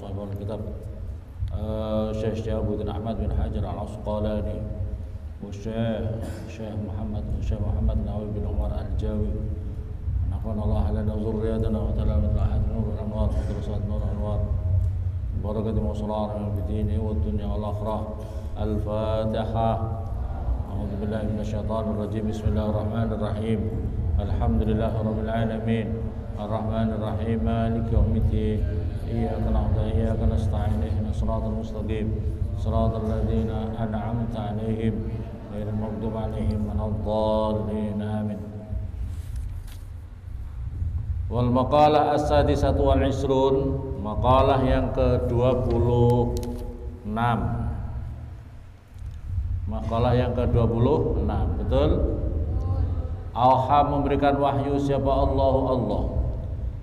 sahibul kitab Syekh Syahabuddin Ahmad bin Hajar Al-Asqalani wa Syekh Muhammad Nawawi bin Umar Al-Jawi nafa'ana Allah lana zurriyatana wa talamat lahad nur al-anwar wa darasat nur al-anwar barakati musrar fi dini wa dunya wal akhirah. Al-Fatihah. A'udzu billahi minasyaitonir rajim. Bismillahirrahmanirrahim. Alhamdulillahirabbil alamin. Ar-Rahmanir Rahim. Maliki yaumiddin. Iyyaka na'budu wa iyyaka nasta'in. Ihdinas siratal mustaqim. Siratal ladzina an'amta 'alaihim ghairil maghdubi 'alaihim waladdallin. Amin. Wal maqalah as-sadisatu wal 'ishrun, maqalah yang ke-26. Maqalah yang ke-26, betul? Auha memberikan wahyu siapa Allah? Allah.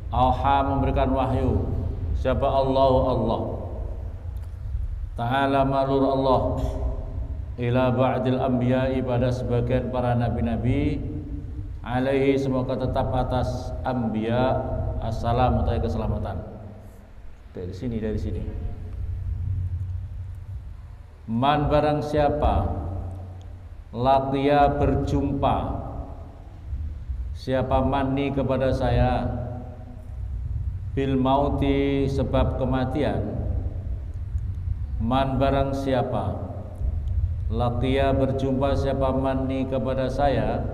Auha memberikan wahyu siapa Allah? Allah. Ta'ala malur Allah ila ba'dil anbiya'i, pada sebagian para nabi-nabi, alaihi semoga tetap atas anbiya assalam utai keselamatan. Dari sini. Man barang siapa laqiya berjumpa, siapa mani kepada saya, bil mauti sebab kematian. Man barang siapa laqiya berjumpa, siapa mani kepada saya,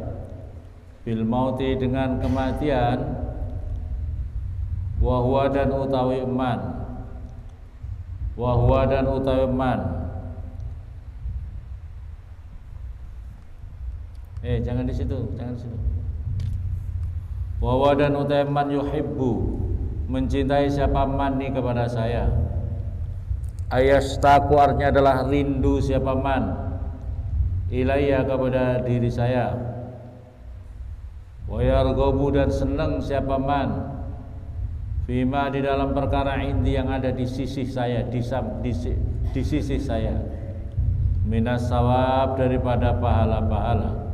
bil mauti dengan kematian, wa huwa dan utawi man, wa huwa dan utawi man. Jangan di situ. Wa huwa dan utawi man yuhibbu, mencintai siapa mani kepada saya. Ayastaku artinya adalah rindu siapa man, ilayya kepada diri saya. Wa yarghabu dan senang siapa man, fima di dalam perkara indi yang ada di sisi saya, di sisi saya, minas sawab daripada pahala-pahala.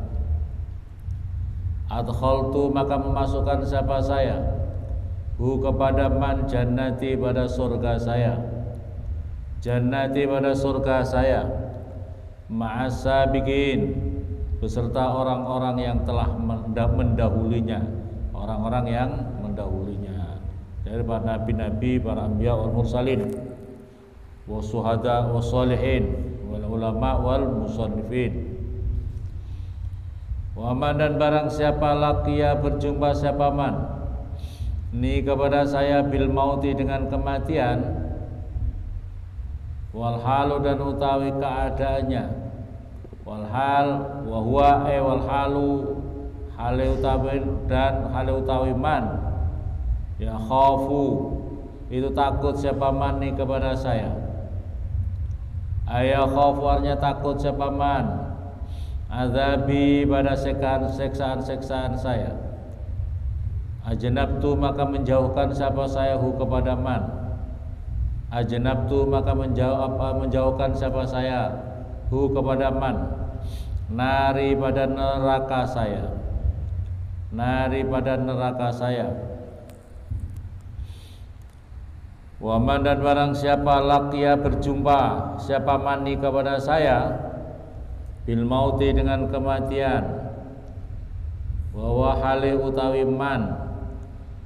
Adkhaltu maka memasukkan siapa saya, hu kepada man jannati pada surga saya, jannati pada surga saya, ma'asabiqin beserta orang-orang yang telah mendahulinya, orang-orang yang mendahulinya dari para nabi-nabi, para anbiya wal mursalin, wasuhada wassalihin wal ulama wal musannifin. Wa man dan barang siapa laqiya berjumpa siapa man ni kepada saya bil mauti dengan kematian, wal halu dan utawi keadaannya, wal hal wa huwa wal halu hale utawi dan hale utawi man, ya khafu itu takut siapa man ni kepada saya. Aya khafu artinya takut siapa man, azabi pada seksaan saya. Ajnabtu maka menjauhkan siapa saya hu kepada man, ajnabtu maka menjauhkan siapa saya hu kepada man, nari pada neraka saya, nari pada neraka saya. Waman dan barang siapa laqiya berjumpa siapa mani kepada saya bil mauti dengan kematian, wa wa hale utawi man,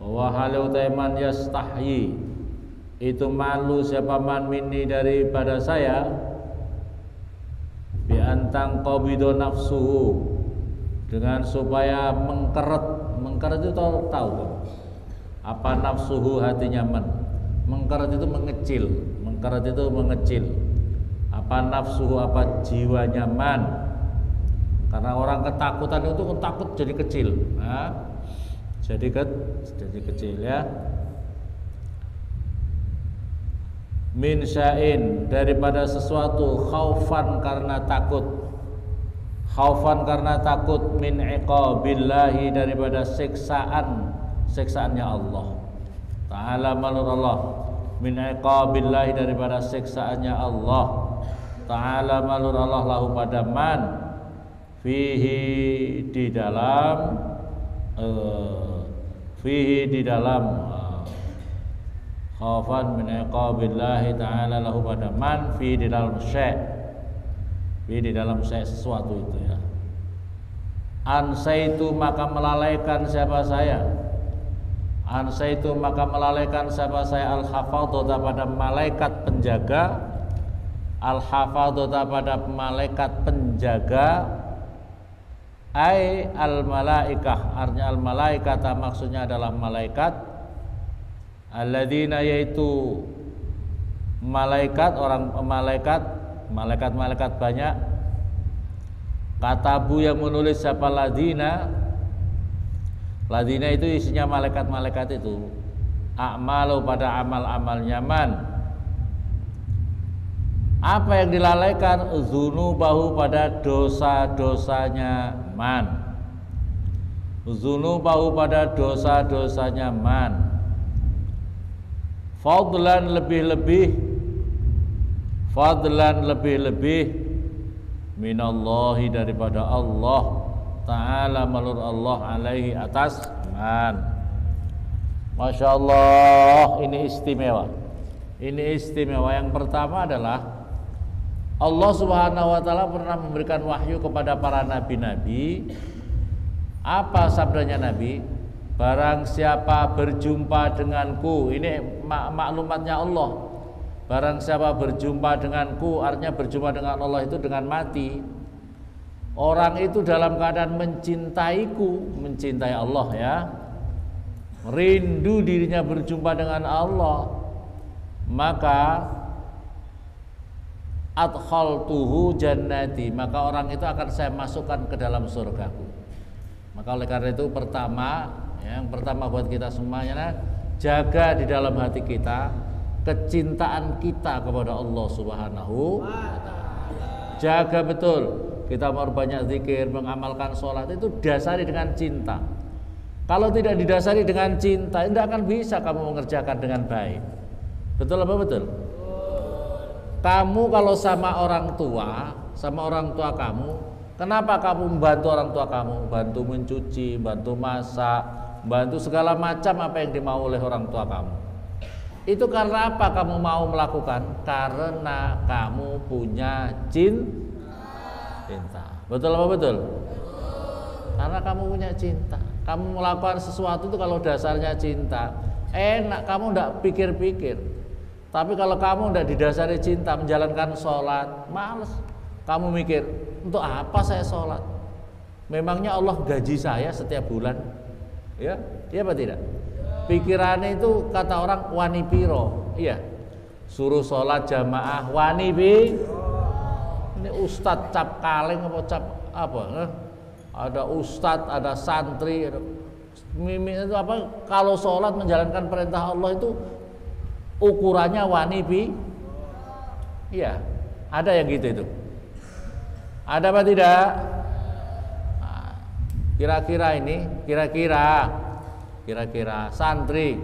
wa hale utawi man yastahyi itu malu siapa man minni daripada saya, bi antang qabidu nafsuhu dengan supaya mengkeret itu tahu apa nafsuhu hatinya man, mengkeret itu mengecil, apa nafsuhu apa jiwanya man, karena orang ketakutan itu takut jadi kecil, jadi kecil ya. Min sya'in daripada sesuatu, khaufan karena takut, min iqabillahi daripada siksaannya Allah Ta'ala malur Allah, min iqabillahi daripada siksaannya Allah Ta'ala malur Allah lahu pada man fihi di dalam khaufan min iqabillahi ta'ala lahu pada man fi di dalam syai', fi di dalam syai' sesuatu itu ya. Ansaitu maka melalaikan siapa saya, ansaitu maka melalaikan siapa saya al-hafadhata pada malaikat penjaga, al-hafadhata pada malaikat penjaga, ai al-malaikah, artinya al-malaikata maksudnya adalah malaikat, alladzina yaitu malaikat, orang malaikat banyak, katabu yang menulis siapa ladina, ladina itu isinya malaikat-malaikat itu, a'malu pada amal-amalnya man. Apa yang dilalaikan? Dzunubahu pada dosa-dosanya man, dzunubahu pada dosa-dosanya man. Fadlan lebih-lebih, fadlan lebih-lebih minallahi daripada Allah Ta'ala menurut Allah alaihi atas man. Masya Allah, ini istimewa. Ini istimewa. Yang pertama adalah Allah Subhanahu wa Ta'ala pernah memberikan wahyu kepada para nabi-nabi. Apa sabdanya Nabi? Barang siapa berjumpa denganku, ini maklumatnya Allah. Barang siapa berjumpa denganku, artinya berjumpa dengan Allah itu dengan mati. Orang itu dalam keadaan mencintaiku, mencintai Allah ya, rindu dirinya berjumpa dengan Allah, maka adkhaltuhu jannati, maka orang itu akan saya masukkan ke dalam surgaku. Maka oleh karena itu pertama, yang pertama buat kita semuanya, jaga di dalam hati kita kecintaan kita kepada Allah Subhanahu wa Ta'ala. Jaga betul. Kita mau banyak zikir, mengamalkan sholat, itu dasari dengan cinta. Kalau tidak didasari dengan cinta, tidak akan bisa kamu mengerjakan dengan baik. Betul apa betul? Kamu kalau sama orang tua kamu, kenapa kamu membantu orang tua kamu? Bantu mencuci, bantu masak, bantu segala macam apa yang dimau oleh orang tua kamu. Itu karena apa kamu mau melakukan? Karena kamu punya cinta. Betul apa betul? Karena kamu punya cinta. Kamu melakukan sesuatu itu kalau dasarnya cinta, enak, kamu tidak pikir-pikir. Tapi kalau kamu tidak didasari cinta, menjalankan sholat, males. Kamu mikir, untuk apa saya sholat? Memangnya Allah gaji saya setiap bulan? Ya, iya apa tidak? Pikirannya itu kata orang wani piro, iya. Suruh sholat jamaah wani pi. Ini ustadz cap kaleng apa cap apa? Ada ustadz, ada santri, ada mimi itu apa? Kalau sholat menjalankan perintah Allah itu ukurannya wani pi. Iya, ada yang gitu itu. Ada apa tidak? Kira-kira santri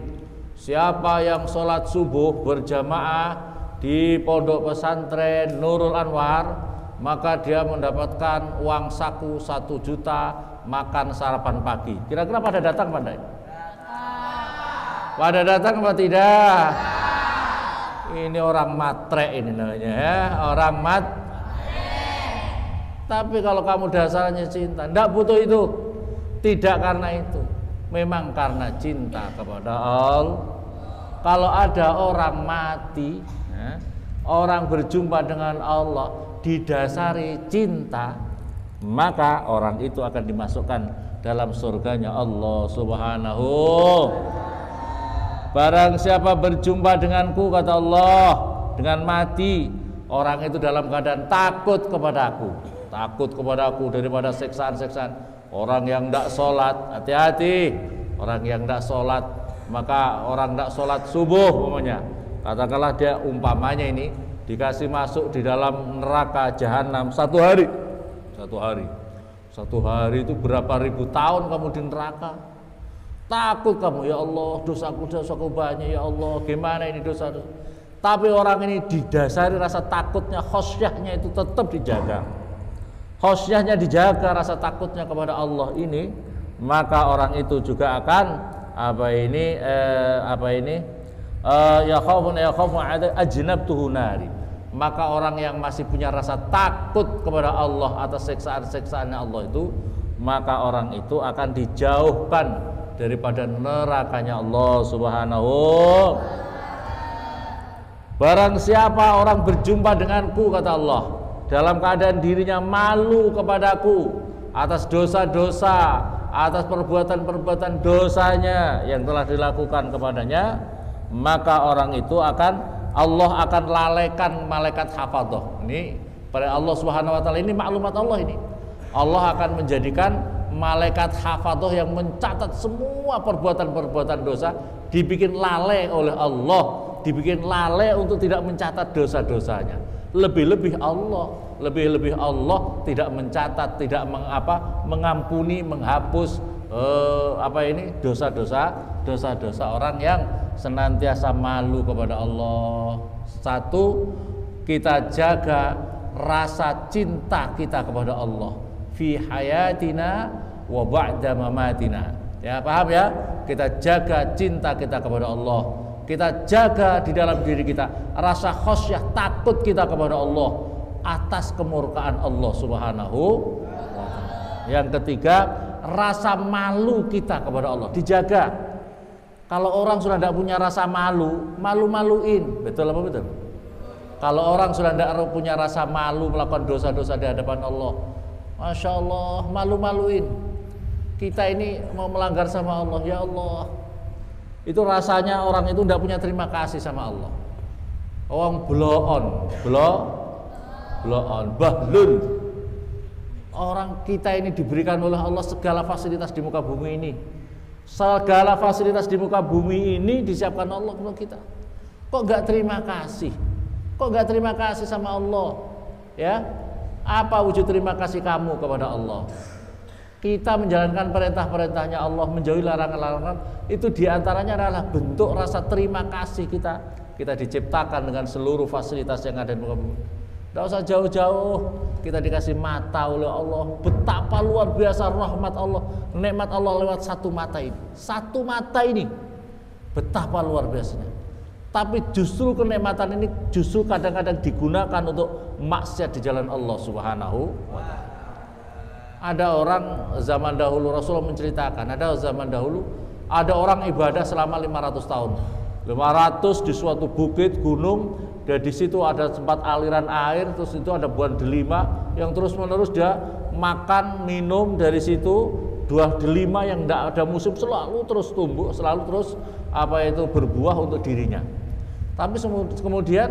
siapa yang sholat subuh berjamaah di pondok pesantren Nurul Anwar, maka dia mendapatkan uang saku 1 juta makan sarapan pagi. Kira-kira pada datang pada? Pada datang apa tidak? Ini orang matre ini namanya ya, orang Tapi kalau kamu dasarnya cinta, tidak butuh itu. Tidak karena itu, memang karena cinta kepada Allah. Kalau ada orang mati, ya, orang berjumpa dengan Allah didasari cinta, maka orang itu akan dimasukkan dalam surganya Allah Subhanahu. Barang siapa berjumpa denganku, kata Allah, dengan mati, orang itu dalam keadaan takut kepadaku daripada siksaan-siksaan. Orang yang tidak sholat, hati-hati. Orang yang tidak sholat, maka orang tidak sholat subuh umpamanya, katakanlah dia umpamanya ini dikasih masuk di dalam neraka jahanam 1 hari. 1 hari itu berapa ribu tahun kamu di neraka. Takut kamu, ya Allah, dosaku banyak, ya Allah, gimana ini dosa. Tapi orang ini didasari rasa takutnya, khosyahnya itu tetap dijaga. Khosyahnya dijaga, rasa takutnya kepada Allah ini, maka orang itu juga akan ya khawfun ajnabtuhu nari. Maka orang yang masih punya rasa takut kepada Allah atas siksaan-siksaannya Allah itu, maka orang itu akan dijauhkan daripada nerakanya Allah Subhanahu. Barang siapa orang berjumpa denganku, kata Allah, dalam keadaan dirinya malu kepadaku atas dosa-dosa, atas perbuatan-perbuatan dosanya yang telah dilakukan kepadanya, maka orang itu Allah akan lalaikan malaikat hafadzah. Ini pada Allah Subhanahu wa taala, ini maklumat Allah ini. Allah akan menjadikan malaikat hafadzah yang mencatat semua perbuatan-perbuatan dosa, dibikin lalai oleh Allah, dibikin lalai untuk tidak mencatat dosa-dosanya. Lebih-lebih Allah tidak mencatat, tidak mengampuni, menghapus dosa-dosa orang yang senantiasa malu kepada Allah. Satu, kita jaga rasa cinta kita kepada Allah fi hayatina wa ba'da mamatina. Ya, paham ya? Kita jaga cinta kita kepada Allah. Kita jaga di dalam diri kita rasa khasyah, takut kita kepada Allah atas kemurkaan Allah Subhanahu wa ta'ala. Yang ketiga, rasa malu kita kepada Allah dijaga. Kalau orang sudah tidak punya rasa malu-maluin, betul apa betul? Kalau orang sudah tidak punya rasa malu melakukan dosa-dosa di hadapan Allah, Masya Allah, malu-maluin. Kita ini mau melanggar sama Allah, ya Allah. Itu rasanya orang itu tidak punya terima kasih sama Allah. Orang bloon, bahlun. Orang kita ini diberikan oleh Allah segala fasilitas di muka bumi ini. Segala fasilitas di muka bumi ini disiapkan Allah untuk kita. Kok gak terima kasih? Kok gak terima kasih sama Allah? Ya, apa wujud terima kasih kamu kepada Allah? Kita menjalankan perintah-perintahnya Allah, menjauhi larangan-larangan, itu diantaranya adalah bentuk rasa terima kasih kita. Kita diciptakan dengan seluruh fasilitas yang ada di muka bumi. Tidak usah jauh-jauh, kita dikasih mata oleh Allah. Betapa luar biasa rahmat Allah, nikmat Allah lewat satu mata ini. Satu mata ini, betapa luar biasanya. Tapi justru kenikmatan ini justru kadang-kadang digunakan untuk maksiat di jalan Allah Subhanahu wa ta'ala. Ada orang zaman dahulu, Rasulullah menceritakan, ada zaman dahulu ada orang ibadah selama 500 tahun. 500 di suatu bukit gunung, dan di situ ada tempat aliran air, terus itu ada buah delima yang terus-menerus dia makan, minum dari situ. Buah delima yang tidak ada musim selalu terus tumbuh, selalu terus berbuah untuk dirinya. Tapi kemudian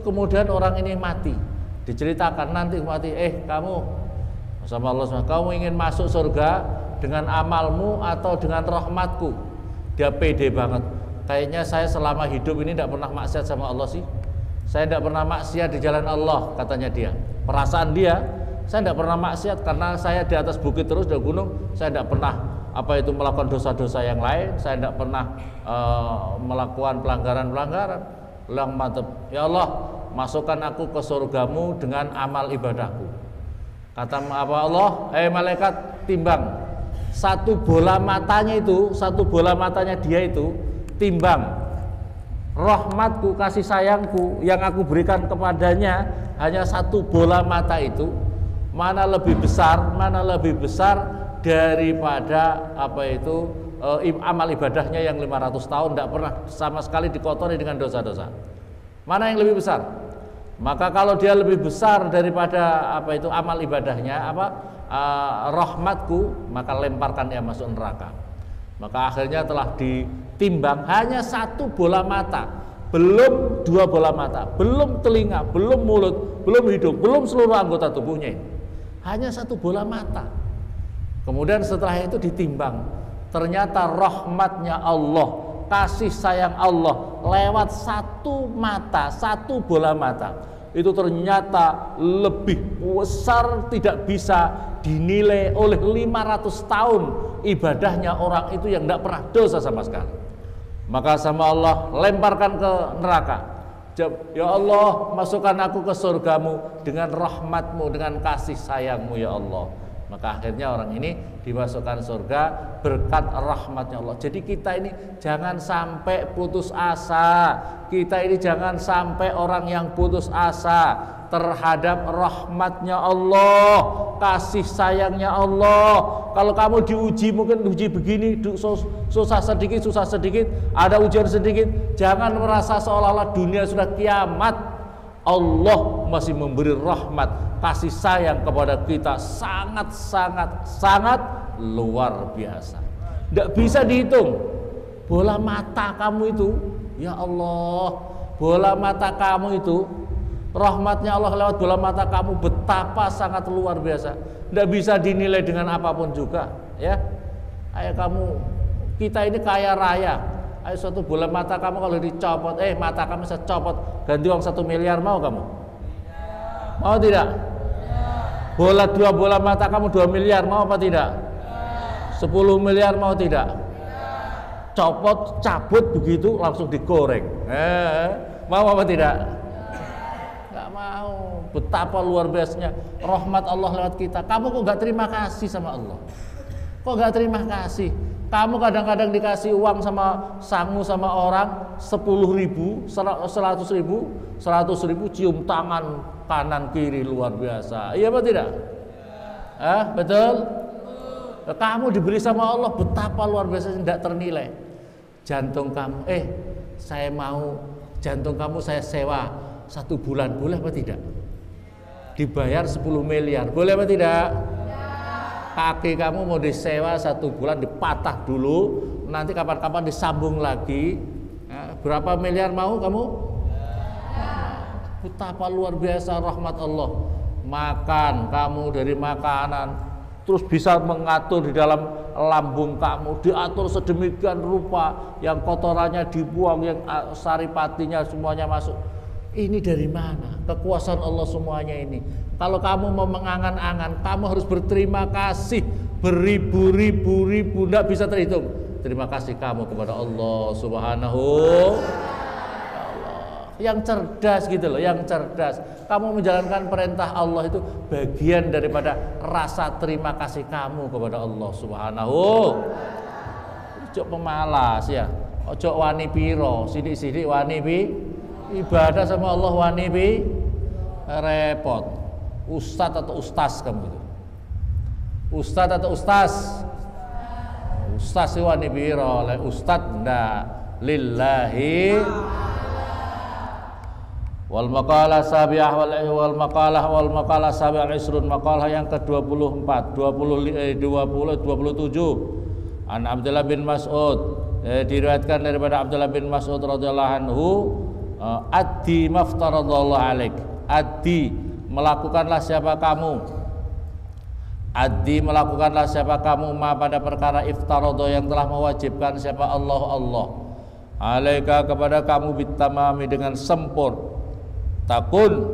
kemudian orang ini mati. Diceritakan nanti mati, kamu sama Allah, kamu ingin masuk surga dengan amalmu atau dengan rahmatku? Dia pede banget. Kayaknya saya selama hidup ini tidak pernah maksiat sama Allah sih. Saya tidak pernah maksiat di jalan Allah, katanya dia. Perasaan dia, saya tidak pernah maksiat karena saya di atas bukit terus, di gunung. Saya tidak pernah melakukan dosa-dosa yang lain. Saya tidak pernah melakukan pelanggaran-pelanggaran. Mantap. Ya Allah, masukkan aku ke surgamu dengan amal ibadahku. Kata Allah, malaikat, timbang. Satu bola matanya dia itu timbang. Rahmatku, kasih sayangku yang aku berikan kepadanya hanya satu bola mata itu, mana lebih besar daripada amal ibadahnya yang 500 tahun tidak pernah sama sekali dikotori dengan dosa-dosa. Mana yang lebih besar? Maka kalau dia lebih besar daripada amal ibadahnya, rahmatku, maka lemparkan dia masuk neraka. Maka akhirnya telah ditimbang hanya satu bola mata, belum dua bola mata, belum telinga, belum mulut, belum hidung, belum seluruh anggota tubuhnya. Hanya satu bola mata. Kemudian setelah itu ditimbang, ternyata rahmatnya Allah, kasih sayang Allah lewat satu mata, satu bola mata, itu ternyata lebih besar, tidak bisa dinilai oleh 500 tahun ibadahnya orang itu yang tidak pernah dosa sama sekali. Maka sama Allah lemparkan ke neraka. Ya Allah, masukkan aku ke surgamu dengan rahmatmu, dengan kasih sayangmu ya Allah. Maka akhirnya orang ini dimasukkan surga berkat rahmatnya Allah. Jadi kita ini jangan sampai putus asa. Kita ini jangan sampai orang yang putus asa terhadap rahmatnya Allah, kasih sayangnya Allah. Kalau kamu diuji, mungkin uji begini, susah sedikit, ada ujian sedikit, jangan merasa seolah-olah dunia sudah kiamat. Allah masih memberi rahmat, kasih sayang kepada kita sangat luar biasa. Tidak bisa dihitung. Bola mata kamu itu, ya Allah, bola mata kamu itu, rahmatnya Allah lewat bola mata kamu betapa sangat luar biasa. Tidak bisa dinilai dengan apapun juga, ya. Ayo kamu, kita ini kaya raya. Ayo suatu bola mata kamu kalau dicopot, mata kamu saya copot, ganti uang 1 miliar, mau kamu? Mau tidak? Dua bola mata kamu 2 miliar, mau apa tidak? 10 miliar, mau tidak? Copot, cabut begitu langsung digoreng. Mau apa tidak? Nggak mau. Betapa luar biasanya rahmat Allah lewat kita. Kamu kok nggak terima kasih sama Allah? Kok nggak terima kasih? Kamu kadang-kadang dikasih uang sama sangu sama orang 10.000, 100.000, cium tangan kanan kiri luar biasa. Iya apa tidak? Betul? Kamu diberi sama Allah betapa luar biasa, tidak ternilai. Jantung kamu, saya mau jantung kamu saya sewa 1 bulan, boleh apa tidak? Dibayar 10 miliar, boleh apa tidak? Kaki kamu mau disewa 1 bulan, dipatah dulu, nanti kapan-kapan disambung lagi. Berapa miliar mau kamu? Betapa luar biasa rahmat Allah. Makan kamu dari makanan, terus bisa mengatur di dalam lambung kamu, diatur sedemikian rupa, yang kotorannya dibuang, yang saripatinya semuanya masuk. Ini dari mana? Kekuasaan Allah semuanya ini. Kalau kamu mau mengangan-angan, kamu harus berterima kasih beribu-ribu, tidak bisa terhitung. Terima kasih kamu kepada Allah Subhanahu Allah. Yang cerdas gitu loh, yang cerdas. Kamu menjalankan perintah Allah itu bagian daripada rasa terima kasih kamu kepada Allah Subhanahu. Ojo pemalas ya. Ojo wani piro, sidik-sidik wani pi. Ibadah sama Allah wani pi repot. Ustadz atau ustaz kamu itu? Ustadz atau ustaz? Ustaz sih wani piro, ustadz ndak lillahi. Wal maqalah sabiah wal maqalah sabiah isrun, maqalah yang ke-24 27 an Abdullah bin Mas'ud, diriwayatkan daripada Abdullah bin Mas'ud radhiyallahu anhu, addi maftaradallahu alaik, addi melakukanlah siapa kamu, addi melakukanlah siapa kamu ma pada perkara iftaradha yang telah mewajibkan siapa Allah alaika kepada kamu bitamami dengan sempurna, takun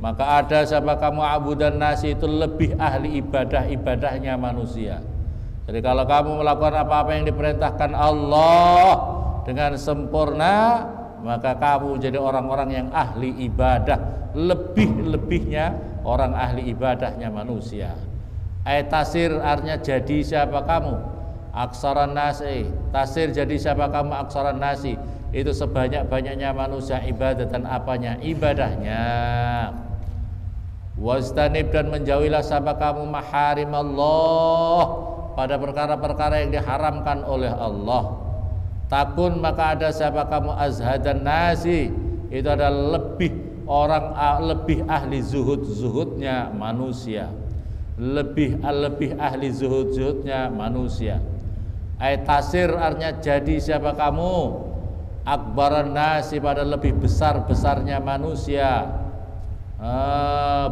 maka ada siapa kamu abudan nasi itu lebih ahli ibadahnya manusia. Jadi kalau kamu melakukan apa-apa yang diperintahkan Allah dengan sempurna, maka kamu jadi orang-orang yang ahli ibadah, lebih-lebihnya orang ahli ibadahnya manusia. Tasir artinya jadi siapa kamu aksaran nasi, tasir jadi siapa kamu aksaran nasi, itu sebanyak-banyaknya manusia ibadah dan apanya ibadahnya. Wastanib dan menjauhilah siapa kamu maharim Allah, pada perkara-perkara yang diharamkan oleh Allah. Takun maka ada siapa kamu azhadan nasi, itu adalah lebih ahli zuhudnya manusia, lebih ahli zuhudnya manusia. Tasir artinya jadi siapa kamu akbaran nasi, pada lebih besarnya manusia.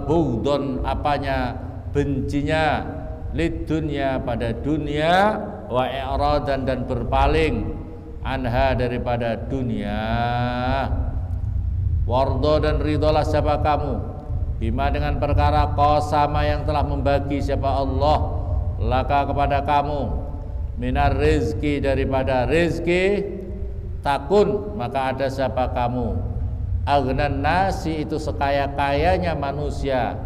Bughdon apanya bencinya, lidunya pada dunia, wa i'radan dan berpaling anha daripada dunia. Wardo dan ridolah siapa kamu bima dengan perkara qasama yang telah membagi siapa Allah laka kepada kamu minar rizki daripada rizki. Takun maka ada siapa kamu agnan nasi, itu sekaya-kayanya manusia.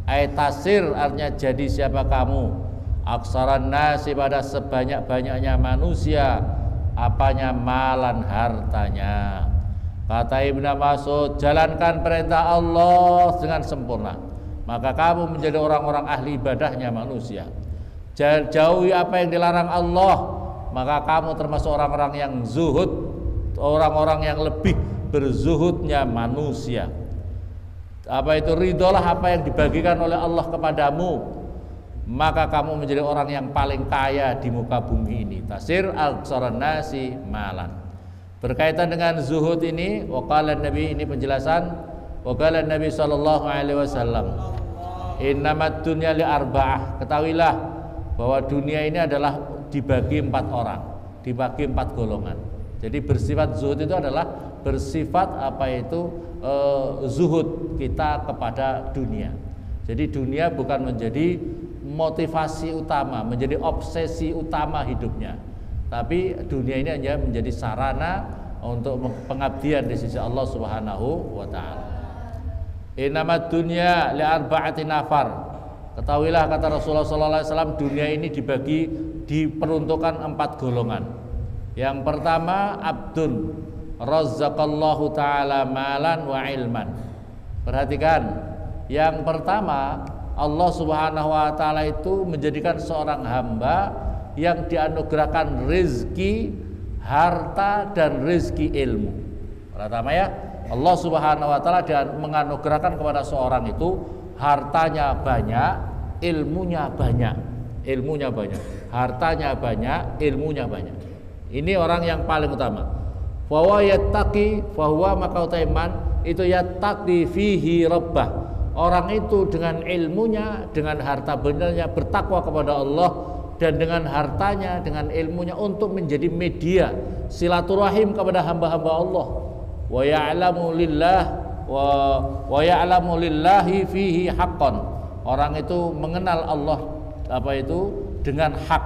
Tasir artinya jadi siapa kamu, aksaran nasi pada sebanyak-banyaknya manusia, apanya, malan hartanya. Kata Ibnu Mas'ud, jalankan perintah Allah dengan sempurna, maka kamu menjadi orang-orang ahli ibadahnya manusia. Jauhi apa yang dilarang Allah, maka kamu termasuk orang-orang yang zuhud, orang-orang yang lebih berzuhudnya manusia. Apa itu? Ridholah apa yang dibagikan oleh Allah kepadamu, maka kamu menjadi orang yang paling kaya di muka bumi ini. Tasir aksaran nasi malan. Berkaitan dengan zuhud ini, waqala Nabi, ini penjelasan, waqala Nabi sallallahu alaihi wasallam, innamat dunya li arba'ah. Ketahuilah bahwa dunia ini adalah dibagi 4 orang, dibagi 4 golongan. Jadi bersifat zuhud itu adalah bersifat apa itu zuhud kita kepada dunia. Jadi dunia bukan menjadi motivasi utama, menjadi obsesi utama hidupnya, tapi dunia ini hanya menjadi sarana untuk pengabdian di sisi Allah Subhanahu wa taala. Innamad dunya li arba'ati nafar. Ketahuilah, kata Rasulullah sallallahu alaihi wasallam, dunia ini diperuntukkan 4 golongan. Yang pertama, abdun razzaqallahu ta'ala malan wa ilman. Perhatikan, yang pertama, Allah Subhanahu wa ta'ala itu menjadikan seorang hamba yang dianugerahkan rezeki, harta, dan rezeki ilmu. Pertama ya, Allah Subhanahu wa ta'ala menganugerahkan kepada seorang itu hartanya banyak, ilmunya banyak. Ilmunya banyak, hartanya banyak, ilmunya banyak. Ini orang yang paling utama. Fahuwa yattaqi, fahuwa, maka utaiman itu yattaqi fihi rabbah. Orang itu dengan ilmunya, dengan harta benarnya bertakwa kepada Allah, dan dengan hartanya, dengan ilmunya untuk menjadi media silaturahim kepada hamba-hamba Allah. Wa ya'lamu lillah wa ya'lamu lillahi fihi haqqan. Orang itu mengenal Allah apa itu dengan hak.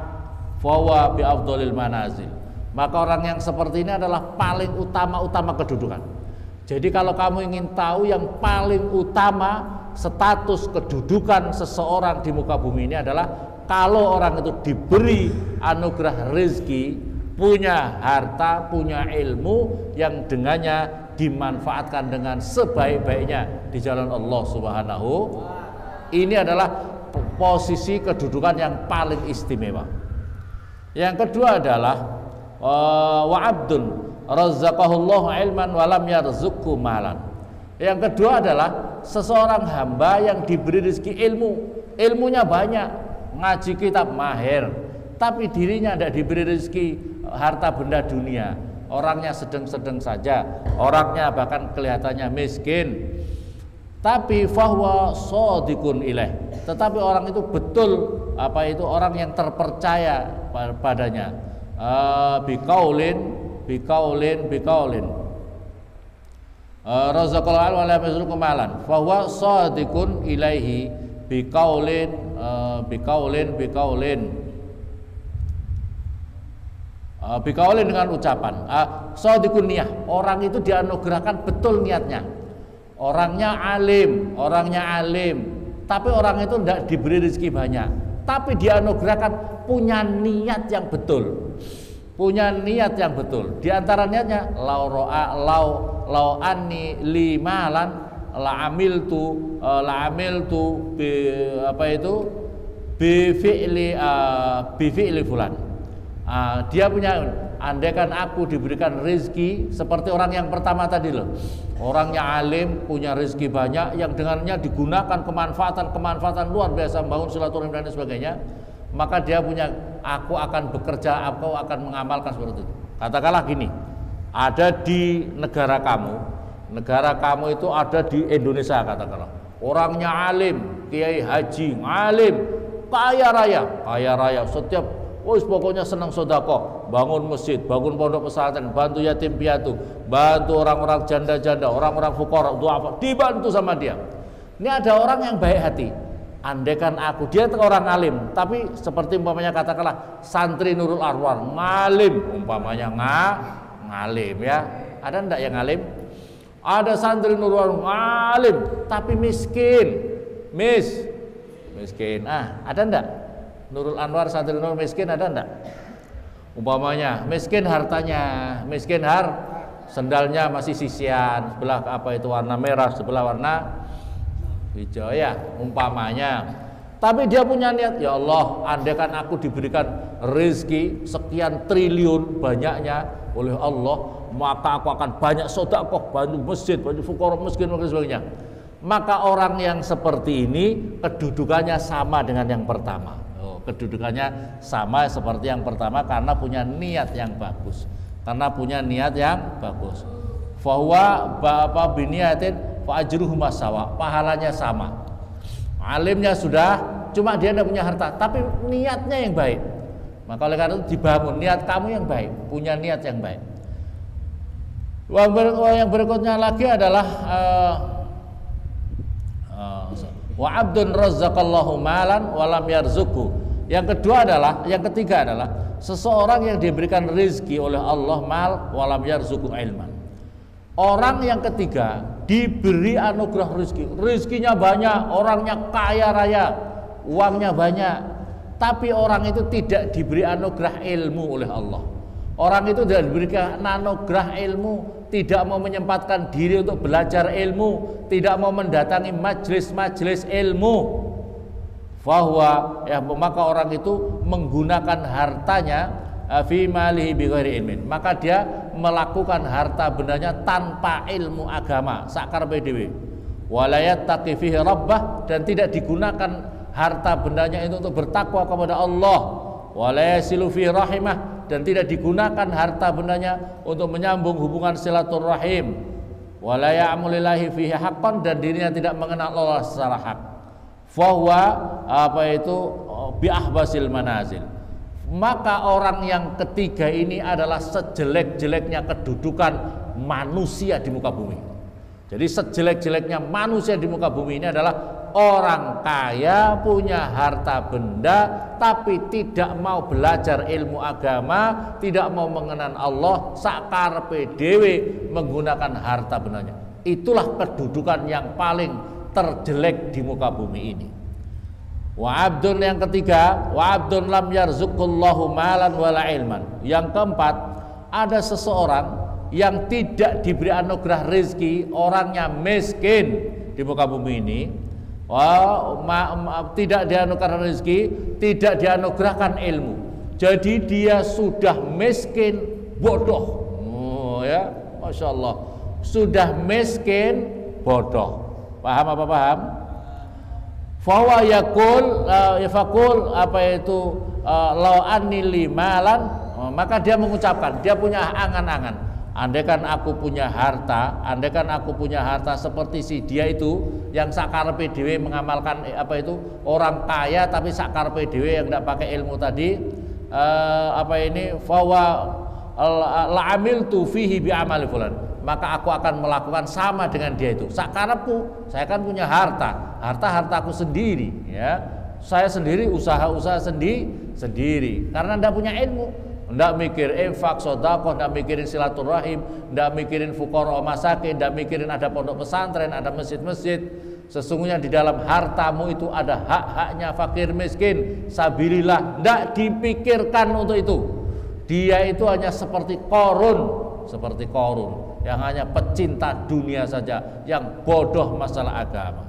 Fahuwa bi afdhalil manazil. Maka orang yang seperti ini adalah paling utama kedudukan. Jadi kalau kamu ingin tahu yang paling utama status kedudukan seseorang di muka bumi ini adalah kalau orang itu diberi anugerah rezeki, punya harta, punya ilmu yang dengannya dimanfaatkan dengan sebaik-baiknya di jalan Allah Subhanahu. Ini adalah posisi kedudukan yang paling istimewa. Yang kedua adalah wa abdun razzaqahullahu ilman wa lam yarzuqhu malan. Yang kedua adalah seseorang hamba yang diberi rezeki ilmu, ilmunya banyak, ngaji kitab mahir, tapi dirinya tidak diberi rezeki harta benda dunia. Orangnya sedang-sedang saja, orangnya bahkan kelihatannya miskin, tapi fahuwa shadiqun ilaih. Tetapi orang itu betul apa itu orang yang terpercaya padanya. Bikaulin razaqallahu wa lam yarzuqhu malan fahuwa shadiqun ilaihi bikaulin dengan ucapan shadiqun niyah. Orang itu dianugerahkan betul niatnya, orangnya alim, tapi orang itu tidak diberi rezeki banyak, tapi dianugerahkan punya niat yang betul. Di antara niatnya lau anni limalan la amiltu bi fi'li fulan. Dia punya, andaikan aku diberikan rezeki seperti orang yang pertama tadi loh. Orangnya alim, punya rezeki banyak yang dengannya digunakan kemanfaatan luar biasa, membangun silaturahim dan sebagainya, maka dia punya, aku akan bekerja, aku akan mengamalkan seperti itu. Katakanlah gini, ada di negara kamu itu ada di Indonesia, katakanlah orangnya alim, kiai haji alim, kaya raya, setiap pokoknya senang sedekah, bangun masjid, bangun pondok pesantren, bantu yatim piatu, bantu orang-orang janda-janda, orang-orang fuqara, duafa, dibantu sama dia. Ini ada orang yang baik hati. Andaikan aku, dia orang alim, tapi seperti umpamanya katakanlah santri Nurul Arwar, ngalim, umpamanya ngalim ya. Ada enggak yang ngalim? Ada santri Nurul Arwar ngalim, tapi miskin, miskin. Ada ndak? Nurul Anwar Santri Nur miskin ada ndak? Umpamanya miskin hartanya, miskin sendalnya masih sisian, sebelah apa itu warna merah, sebelah warna hijau ya, umpamanya. Tapi dia punya niat, ya Allah, andaikan aku diberikan rezeki sekian triliun banyaknya oleh Allah, maka aku akan banyak sedekah, bantu masjid, bantu fuqara miskin dan sebagainya. Maka orang yang seperti ini kedudukannya sama dengan yang pertama. Kedudukannya sama seperti yang pertama karena punya niat yang bagus. Karena punya niat yang bagus. Fahuwa bapa biniatin fa ajruhu masawa, pahalanya sama. Alimnya sudah, cuma dia tidak punya harta, tapi niatnya yang baik. Maka oleh karena itu dibangun niat kamu yang baik, punya niat yang baik. Yang berikutnya lagi adalah wa abdun razzaqallahu malan walam yarzuqhu. Yang ketiga adalah seseorang yang diberikan rezeki oleh Allah mal walam yarzuqhu ilman. Orang yang ketiga diberi anugerah rezeki, rezekinya banyak, orangnya kaya raya, uangnya banyak, tapi orang itu tidak diberi anugerah ilmu oleh Allah. Orang itu tidak diberikan anugerah ilmu, tidak mau menyempatkan diri untuk belajar ilmu, tidak mau mendatangi majelis-majelis ilmu. Fahuwa, maka orang itu menggunakan hartanya fi malihi bighairi ilmin, maka dia melakukan harta bendanya tanpa ilmu agama, sakar PDW. Walayat taqi fihi rabbah, dan tidak digunakan harta bendanya itu untuk bertakwa kepada Allah. Walayasilu fihi rahimah, dan tidak digunakan harta bendanya untuk menyambung hubungan silaturahim. Walaya'amulillahi fihi haqqan, dan dirinya tidak mengenal Allah secara hak. Fahuwa bi ahbasil manazil. Maka orang yang ketiga ini adalah sejelek-jeleknya kedudukan manusia di muka bumi. Jadi sejelek-jeleknya manusia di muka bumi ini adalah orang kaya, punya harta benda, tapi tidak mau belajar ilmu agama, tidak mau mengenal Allah, sakarpe dhewe menggunakan harta bendanya. Itulah kedudukan yang paling terjelek di muka bumi ini. Wa abdun yang ketiga, wa abdun lam yarzuqullahu malan wala ilman. Yang keempat, ada seseorang yang tidak diberi anugerah rezeki, orangnya miskin di muka bumi ini. Tidak dianugerahkan rezeki, tidak dianugerahkan ilmu. Jadi dia sudah miskin bodoh. Masya Allah, sudah miskin bodoh. Paham apa paham? Fawa yakul yafakul law anni limalan, maka dia mengucapkan, dia punya angan-angan, andaikan aku punya harta, seperti si dia itu yang sakarpe dhewe mengamalkan orang kaya tapi sakarpe dhewe yang tidak pakai ilmu tadi, fawa la amiltu fihi bi amali fulan, maka aku akan melakukan sama dengan dia itu. Sakarepku, saya kan punya hartaku sendiri, ya. Saya sendiri usaha sendiri karena tidak punya ilmu, tidak mikir infak, sedekah, tidak mikirin silaturahim, tidak mikirin fuqara masakin, tidak mikirin ada pondok pesantren, ada masjid-masjid. Sesungguhnya di dalam hartamu itu ada hak-haknya fakir miskin, sabilillah, tidak dipikirkan untuk itu. Dia itu hanya seperti Qarun yang hanya pecinta dunia saja, yang bodoh masalah agama.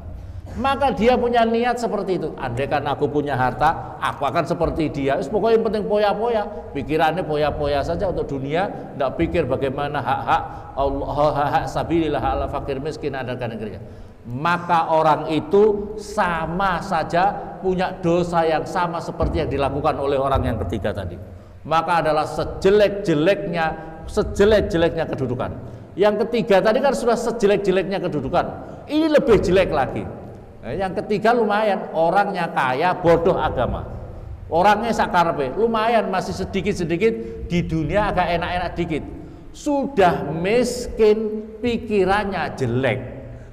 Maka dia punya niat seperti itu. Andaikan aku punya harta, aku akan seperti dia. Pokoknya yang penting poya-poya, pikirannya poya-poya saja untuk dunia, tidak pikir bagaimana hak-hak Allah, hak sabilillah, hak fakir miskin ada negerinya. Maka orang itu sama saja punya dosa yang sama seperti yang dilakukan oleh orang yang ketiga tadi. Maka adalah sejelek-jeleknya kedudukan. Yang ketiga tadi kan sudah sejelek-jeleknya kedudukan, ini lebih jelek lagi. Yang ketiga lumayan, orangnya kaya, bodoh agama. Orangnya sakarpe, lumayan masih sedikit-sedikit di dunia, agak enak-enak dikit. Sudah miskin, pikirannya jelek.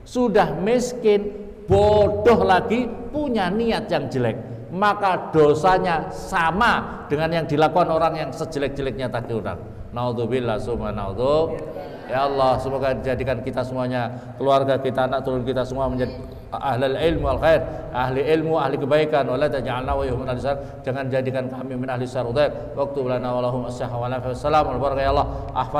Sudah miskin, bodoh lagi, punya niat yang jelek. Maka dosanya sama dengan yang dilakukan orang yang sejelek-jeleknya tadi orang. Naudzubillah summa naudzubillah. Ya Allah, semoga jadikan kita semuanya, keluarga kita, anak turun kita semua menjadi ahlul ilmu wal khair, ahli ilmu, ahli kebaikan. Wala taj'alna wa yuhum al-sar, jangan jadikan kami min ahli syarr. Waktu lana wa lahum as-sihha wal afiyah wassalam wal barakah ya Allah.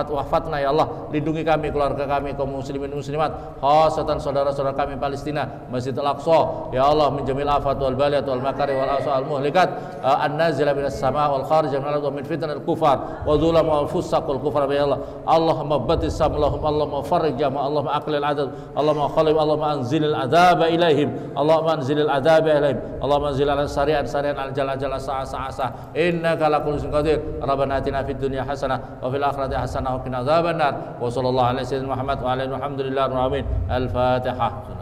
Wahfatna ya Allah, lindungi kami, keluarga kami, kaum muslimin muslimat, khasatan saudara-saudara kami Palestina, Masjid Al-Aqsa ya Allah, min jamil afat wal baliyat wal makari wal asa al muhlikat, an-nazila minas sama wal kharij min al-ardh min fitnal kufar wa dhulam wal fusaq wal kufar ya Allah. Allahumma batis samlahum, Allahumma farij jama, Allahumma aqlil adad, Allahumma khalib, Allahumma anzilil adab ilaihim, Allahumma anzilil adab ilaihim, Allahumma anzil ala sari'an al-jala sa'a innaka ala kulli syai'in qadir. Rabbana atina fid dunya hasanah wa fil akhirati hasanah wa qina adzabannar. Wa sallallahu alaihi wasallam Muhammad wa alihi walhamdulillahi rabbil alamin. Al-Fatihah.